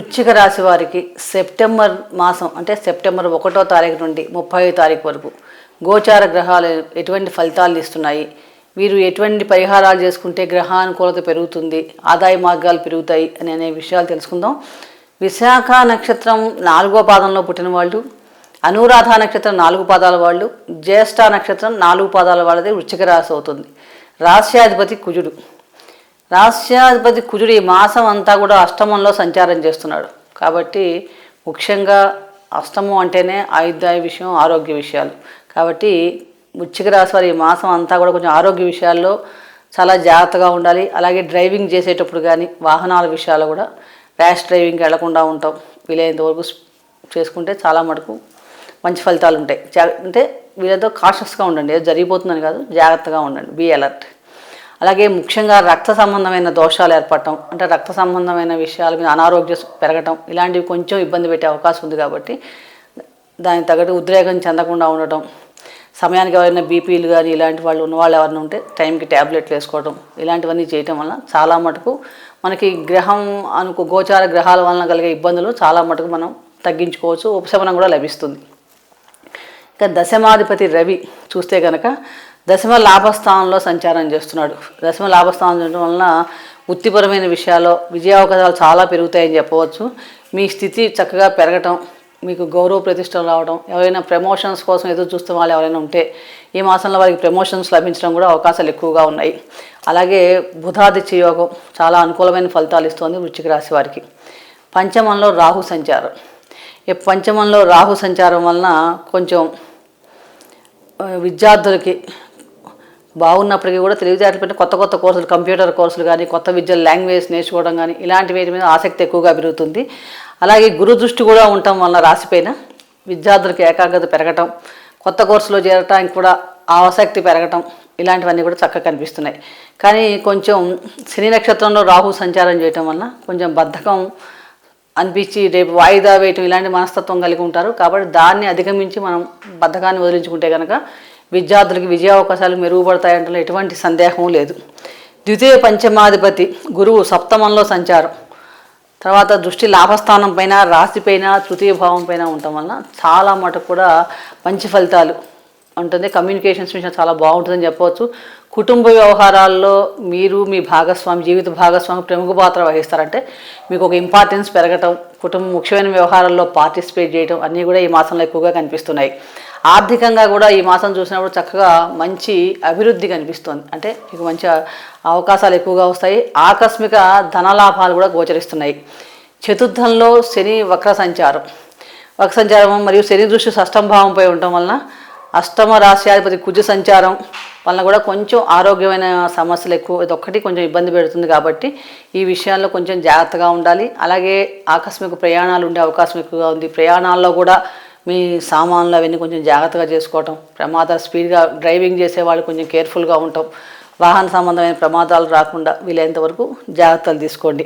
వృశ్చిక రాశి వారికి సెప్టెంబర్ మాసం అంటే సెప్టెంబర్ 1వ తారీఖు నుండి 30వ తారీఖు వరకు గోచార గ్రహాలు ఎటువంటి ఫలితాలు ఇస్తున్నాయి, వీరు ఎటువంటి పరిహారాలు చేసుకుంటే గ్రహానుకూలత పెరుగుతుంది, ఆదాయ మార్గాలు పెరుగుతాయి అనే విషయాలు తెలుసుకుందాం. విశాఖ నక్షత్రం 4వ పాదంలో పుట్టిన వాళ్ళు, అనురాధ నక్షత్రం 4 పాదాల వాళ్ళు, జ్యేష్ఠ నక్షత్రం 4 పాదాల వాళ్ళది వృశ్చిక రాశి అవుతుంది. రాశ్యాధిపతి కుజుడు. రాశ్యాధిపతి కుజుడు ఈ మాసం అంతా కూడా అష్టమంలో సంచారం చేస్తున్నాడు. కాబట్టి ముఖ్యంగా అష్టమం అంటేనే ఆయుర్దాయ విషయం, ఆరోగ్య విషయాలు. కాబట్టి వృశ్చిక రాశి వారి ఈ మాసం అంతా కూడా కొంచెం ఆరోగ్య విషయాల్లో చాలా జాగ్రత్తగా ఉండాలి. అలాగే డ్రైవింగ్ చేసేటప్పుడు కానీ వాహనాల విషయాలు కూడా ర్యాష్ డ్రైవింగ్కి వెళ్లకుండా ఉంటాం. వీలైనంత వరకు చేసుకుంటే చాలా మటుకు మంచి ఫలితాలు ఉంటాయి. అంటే వీళ్ళతో కాషస్గా ఉండండి, ఏదో జరిగిపోతుందని కాదు, జాగ్రత్తగా ఉండండి, బీ అలర్ట్. అలాగే ముఖ్యంగా రక్త సంబంధమైన దోషాలు ఏర్పడటం, అంటే రక్త సంబంధమైన విషయాల మీద అనారోగ్యం పెరగటం, ఇలాంటివి కొంచెం ఇబ్బంది పెట్టే అవకాశం ఉంది. కాబట్టి దానికి తగ్గట్టు ఉద్రేకం చెందకుండా ఉండటం, సమయానికి ఎవరైనా బీపీలు కానీ ఇలాంటి వాళ్ళు ఉన్నవాళ్ళు ఎవరైనా ఉంటే టైంకి ట్యాబ్లెట్లు వేసుకోవడం, ఇలాంటివన్నీ చేయటం వల్ల చాలా మటుకు మనకి గోచార గ్రహాల వలన కలిగే ఇబ్బందులు చాలా మటుకు మనం తగ్గించుకోవచ్చు, ఉపశమనం కూడా లభిస్తుంది. ఇంకా దశమాధిపతి రవి చూస్తే కనుక దశమ లాభస్థానంలో సంచారం చేస్తున్నాడు. దశమ లాభస్థానం చేయడం వలన వృత్తిపరమైన విషయాల్లో విజయావకాశాలు చాలా పెరుగుతాయని చెప్పవచ్చు. మీ స్థితి చక్కగా పెరగటం, మీకు గౌరవ ప్రతిష్టలు రావడం, ఎవరైనా ప్రమోషన్స్ కోసం ఎదురు చూస్తున్న వాళ్ళు ఎవరైనా ఉంటే ఈ మాసంలో వారికి ప్రమోషన్స్ లభించడం కూడా అవకాశాలు ఎక్కువగా ఉన్నాయి. అలాగే బుధాదిత్య యోగం చాలా అనుకూలమైన ఫలితాలు ఇస్తుంది వృశ్చిక రాశి వారికి. పంచమంలో రాహు సంచారం. ఈ పంచమంలో రాహు సంచారం వలన కొంచెం విద్యార్థులకి బాగున్నప్పటికీ కూడా తెలివితేటలు కొత్త కోర్సులు, కంప్యూటర్ కోర్సులు కానీ, కొత్త విద్యలు, లాంగ్వేజ్ నేర్చుకోవడం కానీ ఇలాంటి వీటి మీద ఆసక్తి ఎక్కువగా పెరుగుతుంది. అలాగే గురు దృష్టి కూడా ఉండటం వలన రాశిపైన విద్యార్థులకి ఏకాగ్రత పెరగటం, కొత్త కోర్సులో చేరటానికి కూడా ఆసక్తి పెరగటం, ఇలాంటివన్నీ కూడా చక్కగా కనిపిస్తున్నాయి. కానీ కొంచెం శని నక్షత్రంలో రాహు సంచారం చేయటం వలన కొంచెం బద్ధకం అనిపించి రేపు వాయిదా వేయటం ఇలాంటి మనస్తత్వం కలిగి ఉంటారు. కాబట్టి దాన్ని అధిగమించి మనం బద్ధకాన్ని వదిలించుకుంటే కనుక విద్యార్థులకి విజయావకాశాలు మెరుగుపడతాయంటే ఎటువంటి సందేహం లేదు. ద్వితీయ పంచమాధిపతి గురువు సప్తమంలో సంచారం, తర్వాత దృష్టి లాభస్థానం పైన, రాశిపైన, తృతీయ భావం పైన ఉండటం వలన చాలా మటుకు కూడా మంచి ఫలితాలు ఉంటుంది. కమ్యూనికేషన్స్ విషయం చాలా బాగుంటుందని చెప్పవచ్చు. కుటుంబ వ్యవహారాల్లో మీరు మీ జీవిత భాగస్వామి ప్రముఖ పాత్ర వహిస్తారంటే మీకు ఒక ఇంపార్టెన్స్ పెరగటం, కుటుంబం ముఖ్యమైన వ్యవహారాల్లో పార్టిసిపేట్ చేయడం అన్నీ కూడా ఈ మాసంలో ఎక్కువగా కనిపిస్తున్నాయి. ఆర్థికంగా కూడా ఈ మాసం చూసినప్పుడు చక్కగా మంచి అభివృద్ధి కనిపిస్తుంది. అంటే మీకు మంచి అవకాశాలు ఎక్కువగా వస్తాయి. ఆకస్మిక ధనలాభాలు కూడా గోచరిస్తున్నాయి. చతుర్థంలో శని వక్ర సంచారం మరియు శని దృష్టి షష్టమ భావంపై ఉండటం వలన అష్టమ రాశ్యాధిపతి కుజ సంచారం వలన కూడా కొంచెం ఆరోగ్యమైన సమస్యలు ఎక్కువ, ఇదొక్కటి కొంచెం ఇబ్బంది పెడుతుంది. కాబట్టి ఈ విషయాల్లో కొంచెం జాగ్రత్తగా ఉండాలి. అలాగే ఆకస్మిక ప్రయాణాలు ఉండే అవకాశం ఎక్కువగా ఉంది. ప్రయాణాల్లో కూడా మీ సామాన్లు అవన్నీ కొంచెం జాగ్రత్తగా చేసుకోవటం, స్పీడ్గా డ్రైవింగ్ చేసేవాళ్ళు కొంచెం కేర్ఫుల్గా ఉండటం, వాహన సంబంధమైన ప్రమాదాలు రాకుండా వీలైనంత వరకు జాగ్రత్తలు తీసుకోండి.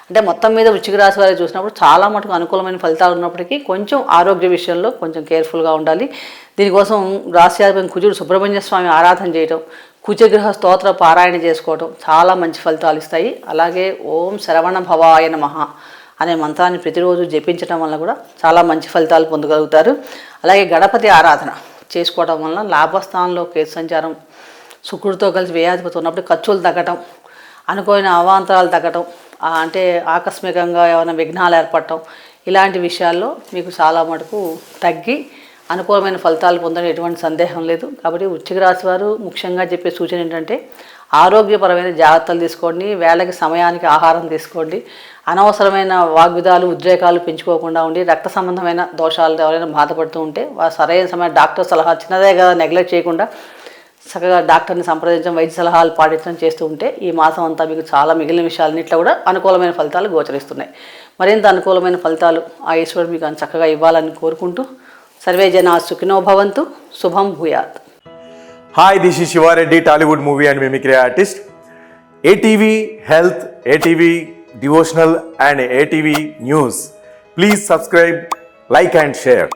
అంటే మొత్తం మీద వృశ్చిక రాశి వారికి చూసినప్పుడు చాలా మటుకు అనుకూలమైన ఫలితాలు ఉన్నప్పటికీ కొంచెం ఆరోగ్య విషయంలో కొంచెం కేర్ఫుల్గా ఉండాలి. దీనికోసం రాశ్యాధిపతి కుజుడు సుబ్రహ్మణ్య స్వామి ఆరాధన చేయటం, కుజగ్రహ స్తోత్ర పారాయణ చేసుకోవటం చాలా మంచి ఫలితాలు ఇస్తాయి. అలాగే ఓం శరవణ భవాయ నమః అనే మంత్రాన్ని ప్రతిరోజు జపించడం వల్ల కూడా చాలా మంచి ఫలితాలు పొందగలుగుతారు. అలాగే గణపతి ఆరాధన చేసుకోవడం వల్ల లాభస్థానంలో కేతు సంచారం, శుక్రుడితో కలిసి వ్యయాధిపతి ఉన్నప్పుడు ఖర్చులు తగ్గటం, అనుకోని అవాంతరాలు తగ్గటం, అంటే ఆకస్మికంగా ఏమైనా విఘ్నాలు ఏర్పడటం, ఇలాంటి విషయాల్లో మీకు చాలా మటుకు తగ్గి అనుకూలమైన ఫలితాలు పొందడం ఎటువంటి సందేహం లేదు. కాబట్టి వృశ్చిక రాశి వారు ముఖ్యంగా చెప్పే సూచన ఏంటంటే ఆరోగ్యపరమైన జాగ్రత్తలు తీసుకోండి, వేళకి సమయానికి ఆహారం తీసుకోండి, అనవసరమైన వాగ్విధాలు, ఉద్రేకాలు పెంచుకోకుండా ఉండి, రక్త సంబంధమైన దోషాలు ఎవరైనా బాధపడుతూ ఉంటే సరైన సమయం డాక్టర్ సలహా చిన్నదే కదా నెగ్లెక్ట్ చేయకుండా చక్కగా డాక్టర్ని సంప్రదించడం, వైద్య సలహాలు పాటించడం చేస్తూ ఉంటే ఈ మాసం అంతా మీకు చాలా మిగిలిన విషయాలన్నింటిలో కూడా అనుకూలమైన ఫలితాలు గోచరిస్తున్నాయి. మరింత అనుకూలమైన ఫలితాలు ఆ ఈశ్వరుడు మీకు చక్కగా ఇవ్వాలని కోరుకుంటూ సర్వే జనా సుఖినో భవంతు, శుభం భూయాత్. Hi, this is Shiva Reddy, Tollywood movie and mimicry artist. ATV Health, ATV Devotional and ATV News. Please subscribe, like and share.